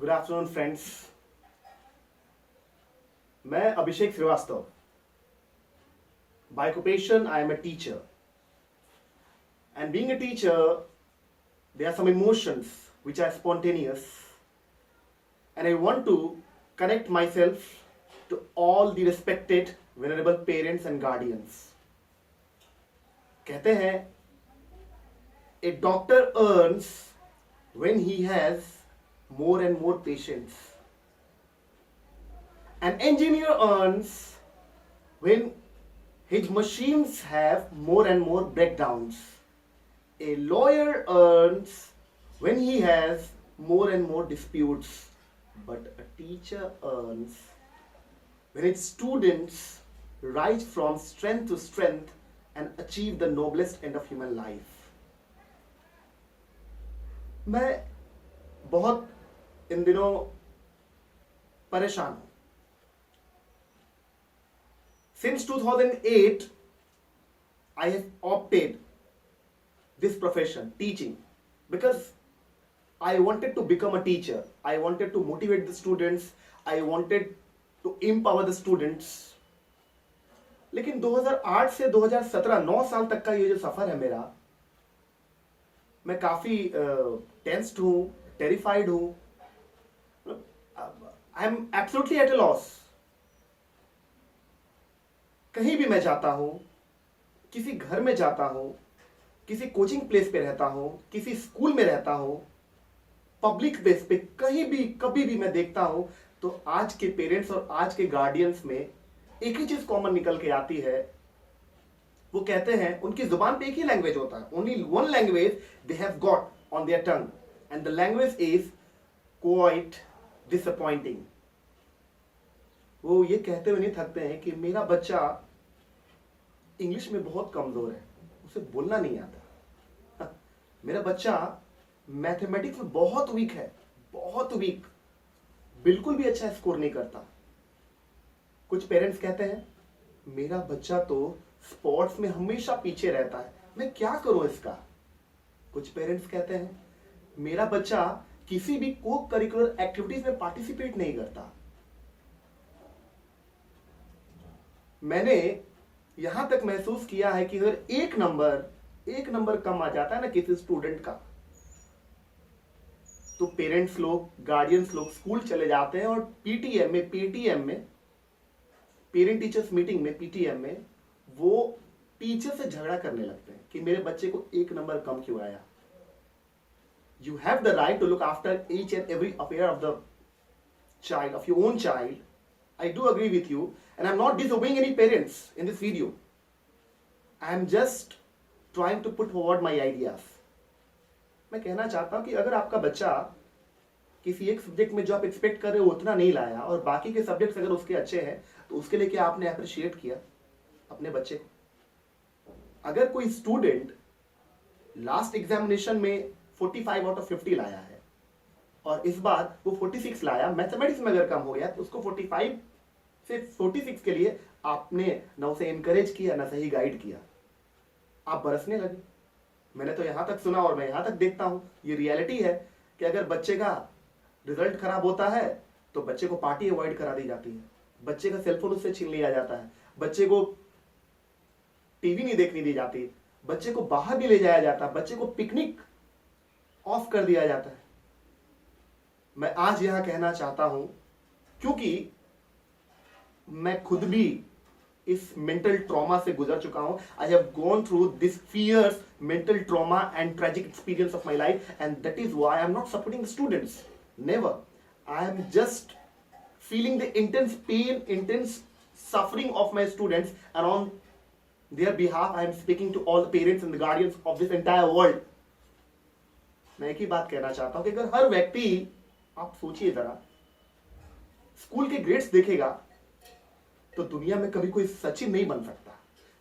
Good afternoon friends. मैं अभिषेक Srivastava. By occupation, I am a teacher. And being a teacher, there are some emotions which are spontaneous. And I want to connect myself to all the respected, venerable parents and guardians. कहते हैं, a doctor earns when he has more and more patients. An engineer earns when his machines have more and more breakdowns. A lawyer earns when he has more and more disputes. But a teacher earns when its students rise from strength to strength and achieve the noblest end of human life. मैं बहुत इन दिनों परेशान हूं। Since 2008, I have opted this profession, teaching, because I wanted to become a teacher. I wanted to motivate the students. I wanted to empower the students. लेकिन 2008 से 2017 9 साल तक का ये जो सफर है मेरा, मैं काफी टेंस्ड हूँ, टेरिफाइड हूँ। I am absolutely at a loss. कहीं भी मैं जाता हूं, किसी घर में जाता हूं, किसी कोचिंग प्लेस पे रहता हूं, किसी स्कूल में रहता हूं, पब्लिक प्लेस पे कहीं भी कभी भी मैं देखता हूं तो आज के पेरेंट्स और आज के गार्डियंस में एक ही चीज कॉमन निकल के आती है। वो कहते हैं, उनकी जुबान पे एक ही लैंग्वेज होता है, only one language they have got on their tongue and the language is quite disappointing. वो ये कहते हुए नहीं थकते हैं कि मेरा बच्चा इंग्लिश में बहुत कमजोर है, उसे बोलना नहीं आता। मेरा बच्चा मैथमेटिक्स में बहुत वीक है, बहुत वीक, बिल्कुल भी अच्छा स्कोर नहीं करता। कुछ पेरेंट्स कहते हैं, मेरा बच्चा तो स्पोर्ट्स में हमेशा पीछे रहता है, मैं क्या करूं इसका। कुछ पेरेंट्स कहते हैं, मेरा बच्चा किसी भी को करिकुलर एक्टिविटीज में पार्टिसिपेट नहीं करता। मैंने यहां तक महसूस किया है कि अगर एक नंबर कम आ जाता है ना किसी स्टूडेंट का, तो पेरेंट्स लोग, गार्डियंस लोग स्कूल चले जाते हैं और पीटीएम में पेरेंट टीचर्स मीटिंग में, पीटीएम में वो टीचर से झगड़ा करने लगते हैं कि मेरे बच्चे को एक नंबर कम क्यों आया। You have the right to look after each and every affair of the child, of your own child. I do agree with you, and I'm not disobeying any parents in this video. I am just trying to put forward my ideas. मैं कहना चाहता हूं कि अगर आपका बच्चा किसी एक सब्जेक्ट में जो आप एक्सपेक्ट कर रहे हो उतना नहीं लाया और बाकी के सब्जेक्ट्स अगर उसके अच्छे हैं तो उसके लिए क्या आपने अप्रिशिएट किया अपने बच्चे को। अगर कोई स्टूडेंट लास्ट एग्जामिनेशन में 45 आउट ऑफ 50 लाया है और इस बार वो 46 लाया, मैथमेटिक्स में अगर कम हो गया तो उसको 45 से 46 के लिए आपने ना उसे एनकरेज किया ना सही गाइड किया, आप बरसने लगे। मैंने तो यहां तक सुना और मैं यहां तक देखता हूं, ये रियलिटी है कि अगर बच्चे का रिजल्ट खराब होता है तो बच्चे को पार्टी अवॉइड करा दी जाती है, बच्चे का सेलफोन उससे छीन लिया जाता है, बच्चे को टीवी नहीं देखने दी जाती, बच्चे को बाहर नहीं ले जाया जाता, बच्चे को पिकनिक ऑफ कर दिया जाता है। मैं आज यहां कहना चाहता हूं क्योंकि मैं खुद भी इस मेंटल ट्रॉमा से गुजर चुका हूं। I have gone through this fierce, mental trauma and tragic experience of my life, and that is why I am not supporting students, never. I am just feeling the intense pain, intense suffering of my students, and on their behalf I am speaking to all the parents and the guardians of this entire world. मैं एक ही बात कहना चाहता हूं कि अगर हर व्यक्ति, आप सोचिए जरा, स्कूल के ग्रेड्स देखेगा तो दुनिया में कभी कोई सचिन नहीं बन सकता,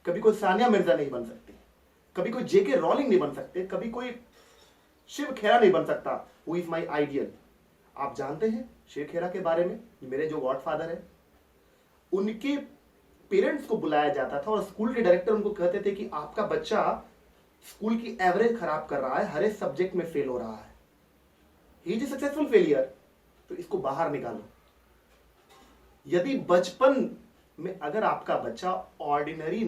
कभी कोई सानिया मिर्जा नहीं बन सकती, कभी कोई जेके रॉलिंग नहीं बन सकते, कभी कोई शिव खेरा नहीं बन सकता। Who is my ideal. आप जानते हैं शिव खेरा के बारे में, मेरे जो गॉडफादर है, उनके पेरेंट्स को बुलाया जाता था और स्कूल के डायरेक्टर उनको कहते थे कि आपका बच्चा स्कूल की एवरेज खराब कर रहा है, हर एक सब्जेक्ट में फेल हो रहा है। He is a successful failure, तो इसको बाहर निकालो। यदि बचपन में अगर आपका बच्चा ऑर्डिनरी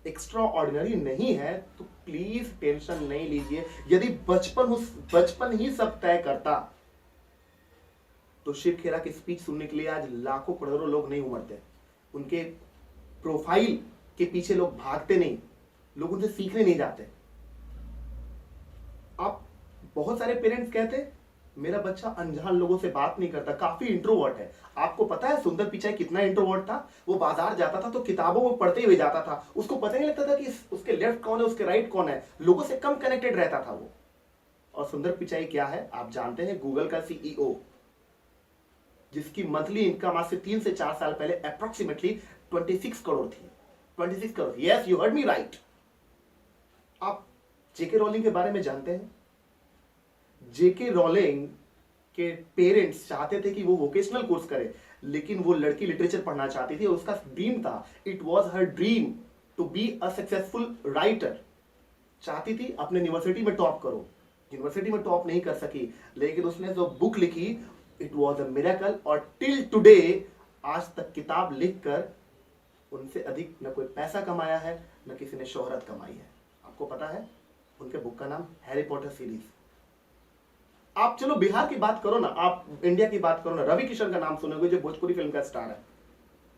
एक्स्ट्रा ऑर्डिनरी नहीं है तो प्लीज टेंशन नहीं लीजिए। यदि बचपन ही सब तय करता तो शिव खेरा की स्पीच सुनने के लिए आज लाखों करोड़ों लोग नहीं उमड़ते, उनके प्रोफाइल के पीछे लोग भागते नहीं, लोग उनसे सीखने नहीं जाते। आप बहुत सारे पेरेंट्स कहते मेरा बच्चा अनजान लोगों से बात नहीं करता, काफी इंट्रोवर्ट है। आपको पता है सुंदर पिचाई कितना इंट्रोवर्ट था? वो बाजार जाता था तो किताबों को पढ़ते हुए जाता था, उसको पता नहीं लगता था कि उसके लेफ्ट कौन है उसके राइट कौन है, लोगों से कम कनेक्टेड रहता था वो। और सुंदर पिचाई क्या है आप जानते हैं? गूगल का सीईओ, जिसकी मंथली इनकम आज से 3 से 4 साल पहले अप्रोक्सीमेटली 26 करोड़ थी। 26 crore, yes you heard me right. आप जेके रोलिंग के बारे में जानते हैं? जेके रोलिंग के पेरेंट्स चाहते थे कि वो वोकेशनल कोर्स करे, लेकिन वो लड़की लिटरेचर पढ़ना चाहती थी और उसका ड्रीम था, it was her dream to be a successful writer. चाहती थी अपने यूनिवर्सिटी में टॉप करो, यूनिवर्सिटी में टॉप नहीं कर सकी, लेकिन उसने जो बुक लिखी इट वॉज अ मिरेकल। और टिल टुडे आज तक किताब लिखकर उनसे अधिक न कोई पैसा कमाया है न किसी ने शोहरत कमाई है। आपको पता है उनके बुक का नाम हैरी पॉटर सीरीज। आप चलो बिहार की बात करो ना, आप इंडिया की बात करो ना, रवि किशन का नाम सुनोगे जो भोजपुरी फिल्म का स्टार है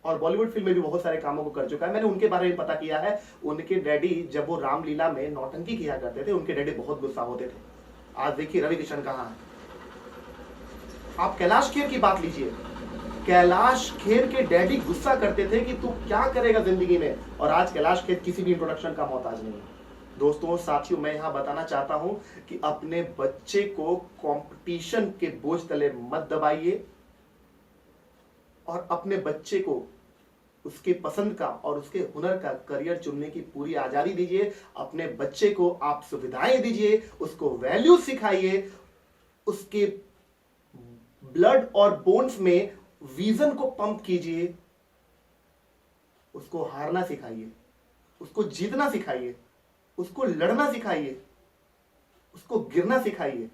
और बॉलीवुड फिल्म में भी बहुत सारे कामों को कर चुका है। मैंने उनके बारे में पता किया है, उनके डैडी जब वो रामलीला में नौटंकी किया करते थे उनके डैडी बहुत गुस्सा होते थे। आज देखिए रवि किशन कहाँ है। आप कैलाश खेर की बात लीजिए, कैलाश खेर के डैडी गुस्सा करते थे कि तू क्या करेगा जिंदगी में, और आज कैलाश खेर किसी भी इंट्रोडक्शन का मोहताज नहीं है। दोस्तों साथियों, मैं यहां बताना चाहता हूं कि अपने बच्चे को कंपटीशन के बोझ तले मत दबाइए और अपने बच्चे को उसके पसंद का और उसके हुनर का करियर चुनने की पूरी आजादी दीजिए। अपने बच्चे को आप सुविधाएं दीजिए, उसको वैल्यू सिखाइए, उसके ब्लड और बोन्स में विजन को पंप कीजिए, उसको हारना सिखाइए, उसको जीतना सिखाइए, उसको लड़ना सिखाइए, उसको गिरना सिखाइए,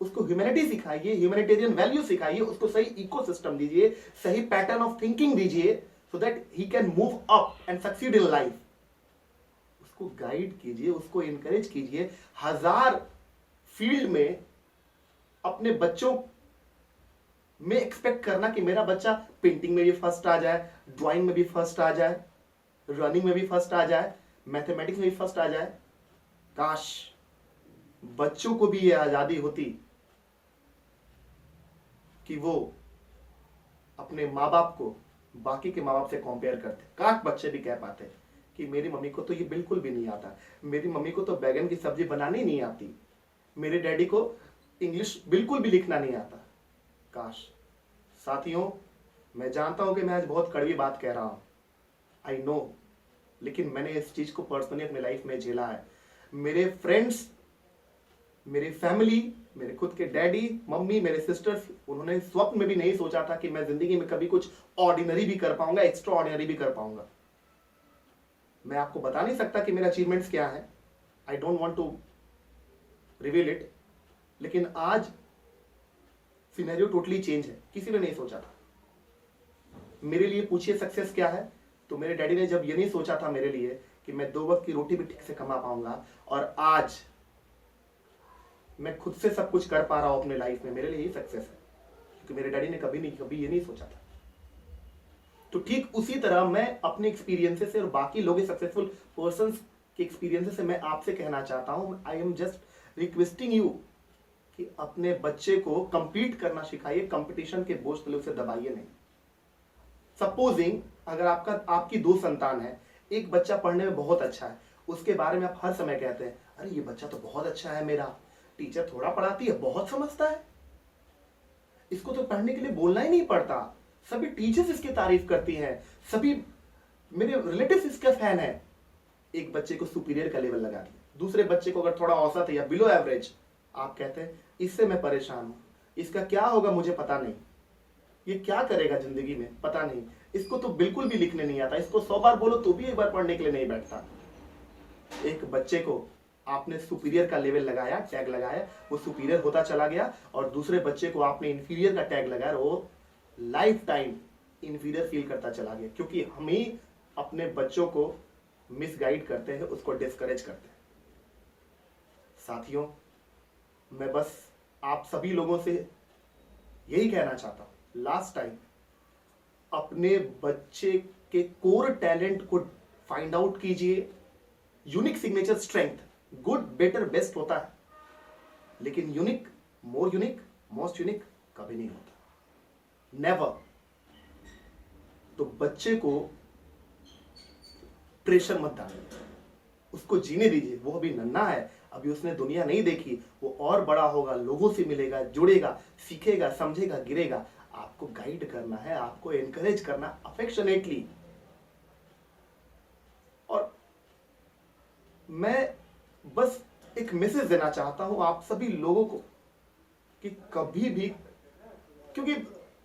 उसको ह्यूमैनिटी सिखाइए, ह्यूमैनिटेरियन वैल्यू सिखाइए, उसको सही इकोसिस्टम दीजिए, सही पैटर्न ऑफ थिंकिंग दीजिए, so that he can move up and succeed in life. उसको गाइड कीजिए, उसको इंकरेज कीजिए। 1000 फील्ड में अपने बच्चों में एक्सपेक्ट करना कि मेरा बच्चा पेंटिंग में भी फर्स्ट आ जाए, ड्राइंग में भी फर्स्ट आ जाए, रनिंग में भी फर्स्ट आ जाए, मैथमेटिक्स में भी फर्स्ट आ जाए। काश बच्चों को भी यह आजादी होती कि वो अपने माँ बाप को बाकी के माँ बाप से कंपेयर करते। काश बच्चे भी कह पाते कि मेरी मम्मी को तो ये बिल्कुल भी नहीं आता, मेरी मम्मी को तो बैगन की सब्जी बनानी नहीं आती, मेरे डैडी को इंग्लिश बिल्कुल भी लिखना नहीं आता। काश। साथियों, मैं जानता हूं कि मैं आज बहुत कड़वी बात कह रहा हूं, आई नो, लेकिन मैंने इस चीज को पर्सनली अपने लाइफ में झेला है। मेरे फ्रेंड्स, मेरी फैमिली, मेरे खुद के डैडी मम्मी, मेरे सिस्टर्स, उन्होंने स्वप्न में भी नहीं सोचा था कि मैं जिंदगी में कभी कुछ ऑर्डिनरी भी कर पाऊंगा, एक्स्ट्रा ऑर्डिनरी भी कर पाऊंगा। मैं आपको बता नहीं सकता कि मेरे अचीवमेंट्स क्या है, I don't want to reveal it, लेकिन आज सिनेरियो टोटली चेंज है, किसी ने नहीं सोचा था। मेरे लिए पूछिए सक्सेस क्या है, तो मेरे डैडी ने जब ये नहीं सोचा था मेरे लिए कि मैं 2 वक्त की रोटी भी ठीक से कमा पाऊंगा, और आज मैं खुद से सब कुछ कर पा रहा हूं अपने लाइफ में, मेरे लिए ही सक्सेस है, क्योंकि मेरे डैडी ने कभी ये नहीं सोचा था। तो ठीक उसी तरह मैं अपने एक्सपीरियंसेस से और बाकी लोग सक्सेसफुल पर्संस के एक्सपीरियंसेस से मैं आपसे कहना चाहता हूं, आई एम जस्ट रिक्वेस्टिंग यू कि अपने बच्चे को कंपीट करना सिखाइए, कंपटीशन के बोझ तले उसे दबाइए नहीं। सपोजिंग अगर आपकी 2 संतान है, एक बच्चा पढ़ने में बहुत अच्छा है, उसके बारे में आप हर समय कहते हैं अरे ये बच्चा तो बहुत अच्छा है, मेरा टीचर थोड़ा पढ़ाती है, बहुत समझता है, इसको तो पढ़ने के लिए बोलना ही नहीं पड़ता, सभी टीचर्स इसकी तारीफ करती हैं, सभी मेरे रिलेटिव्स इसका फैन है। एक बच्चे को सुपीरियर का लेवल लगा दिया, दूसरे बच्चे को अगर थोड़ा औसत है या बिलो एवरेज, आप कहते हैं इससे मैं परेशान हूं, इसका क्या होगा मुझे पता नहीं, ये क्या करेगा जिंदगी में पता नहीं, इसको तो बिल्कुल भी लिखने नहीं आता, इसको 100 बार बोलो तो भी एक बार पढ़ने के लिए नहीं बैठता। एक बच्चे को आपने सुपीरियर का लेवल लगाया, टैग लगाया, वो सुपीरियर होता चला गया, और दूसरे बच्चे को आपने इन्फीरियर का टैग लगाया, वो लाइफ टाइम इन्फीरियर फील करता चला गया, क्योंकि हम ही अपने बच्चों को मिसगाइड करते हैं, उसको डिस्करेज करते हैं। साथियों, मैं बस आप सभी लोगों से यही कहना चाहता हूं, लास्ट टाइम अपने बच्चे के कोर टैलेंट को फाइंड आउट कीजिए। Unique signature strength, good better best होता है, लेकिन यूनिक, मोर यूनिक, मोस्ट यूनिक कभी नहीं होता, नेवर। तो बच्चे को प्रेशर मत डालिए, उसको जीने दीजिए। वो अभी नन्हा है, अभी उसने दुनिया नहीं देखी, वो और बड़ा होगा, लोगों से मिलेगा, जुड़ेगा, सीखेगा, समझेगा, गिरेगा। आपको गाइड करना है, आपको एनकरेज करना अफेक्शनेटली। और मैं बस एक मैसेज देना चाहता हूं आप सभी लोगों को कि कभी भी, क्योंकि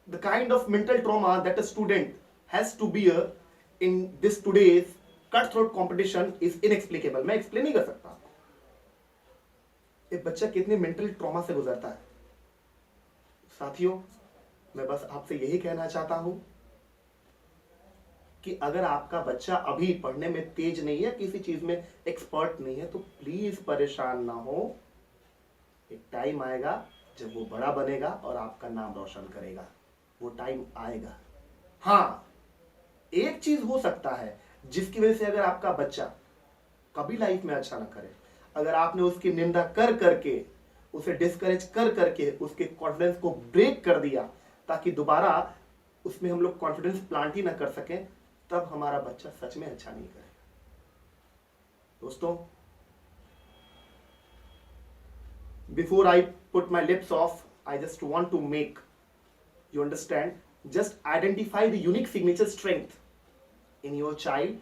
the kind of mental trauma that a student has to bear in this today's cut throat competition is inexplicable. मैं एक्सप्लेन नहीं कर सकता एक बच्चा कितने मेंटल ट्रॉमा से गुजरता है। साथियों, मैं बस आपसे यही कहना चाहता हूं कि अगर आपका बच्चा अभी पढ़ने में तेज नहीं है, किसी चीज में एक्सपर्ट नहीं है, तो प्लीज परेशान ना हो। एक टाइम आएगा जब वो बड़ा बनेगा और आपका नाम रोशन करेगा, वो टाइम आएगा। हाँ, एक चीज हो सकता है जिसकी वजह से अगर आपका बच्चा कभी लाइफ में अच्छा ना करे, अगर आपने उसकी निंदा कर करके, उसे डिस्करेज कर करके उसके कॉन्फिडेंस को ब्रेक कर दिया, ताकि दोबारा उसमें हम लोग कॉन्फिडेंस प्लांट ही ना कर सकें, तब हमारा बच्चा सच में अच्छा नहीं करेगा। दोस्तों, before I put my lips off, I just want to make you understand, just identify the unique signature strength in your child.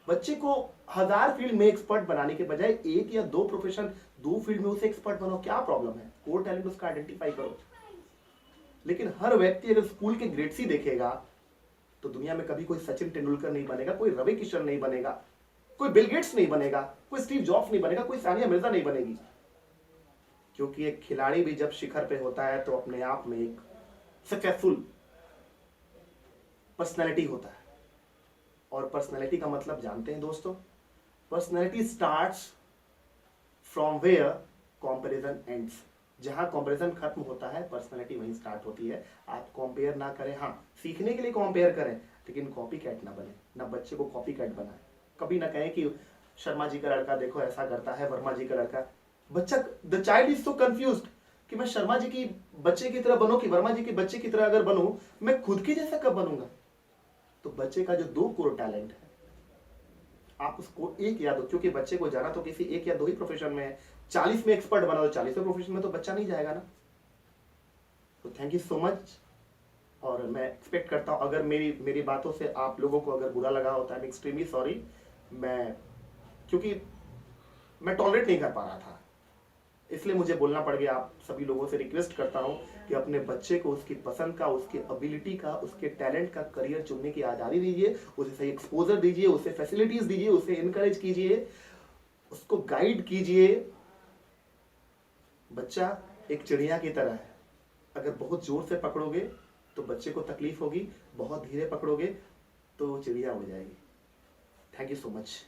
बच्चे को 1000 फील्ड में एक्सपर्ट बनाने के बजाय एक या दो प्रोफेशन, 2 फील्ड में उसे एक्सपर्ट बनाओ, क्या प्रॉब्लम है? कोर टैलेंट उसका आइडेंटिफाई करो। लेकिन हर व्यक्ति अगर स्कूल के ग्रेड्स ही देखेगा तो दुनिया में कभी कोई सचिन तेंदुलकर नहीं बनेगा, कोई रवि किशन नहीं बनेगा, कोई बिल गेट्स नहीं बनेगा, कोई स्टीव जॉब्स नहीं बनेगा, कोई सानिया मिर्जा नहीं बनेगी। क्योंकि एक खिलाड़ी भी जब शिखर पे होता है तो अपने आप में एक सक्सेसफुल पर्सनैलिटी होता है। और पर्सनैलिटी का मतलब जानते हैं दोस्तों? Personality starts from where comparison ends. जहां कंपैरिजन खत्म होता है, पर्सनैलिटी वहीं स्टार्ट होती है। आप कंपेयर ना करें, हाँ सीखने के लिए कंपेयर करें, लेकिन कॉपी कैट ना बने, ना बच्चे को कॉपी कैट बनाए। कभी ना कहें कि शर्मा जी का लड़का देखो ऐसा करता है, वर्मा जी का लड़का। बच्चा, the child is so confused कि मैं शर्मा जी की बच्चे की तरह बनूं कि वर्मा जी के बच्चे की तरह अगर बनूं, मैं खुद के जैसा कब बनूंगा? तो बच्चे का जो 2 कोर टैलेंट है, आप उसको एक या दो, क्योंकि बच्चे को जाना तो किसी एक या दो ही प्रोफेशन में है। 40 में एक्सपर्ट बना तो 40वें प्रोफेशन में तो बच्चा नहीं जाएगा ना। तो थैंक यू सो मच। और मैं एक्सपेक्ट करता हूं, अगर मेरी बातों से आप लोगों को अगर बुरा लगा होता है, आई एम एक्सट्रीमली सॉरी। क्योंकि मैं टॉलरेट नहीं कर पा रहा था, इसलिए मुझे बोलना पड़ गया। आप सभी लोगों से रिक्वेस्ट करता हूं कि अपने बच्चे को उसकी पसंद का, उसकी एबिलिटी का, उसके टैलेंट का करियर चुनने की आज़ादी दीजिए, उसे सही एक्सपोजर दीजिए, उसे फैसिलिटीज दीजिए, उसे इनकरेज कीजिए, उसको गाइड कीजिए। बच्चा एक चिड़िया की तरह है, अगर बहुत जोर से पकड़ोगे तो बच्चे को तकलीफ होगी, बहुत धीरे पकड़ोगे तो चिड़िया उड़ जाएगी। Thank you so much.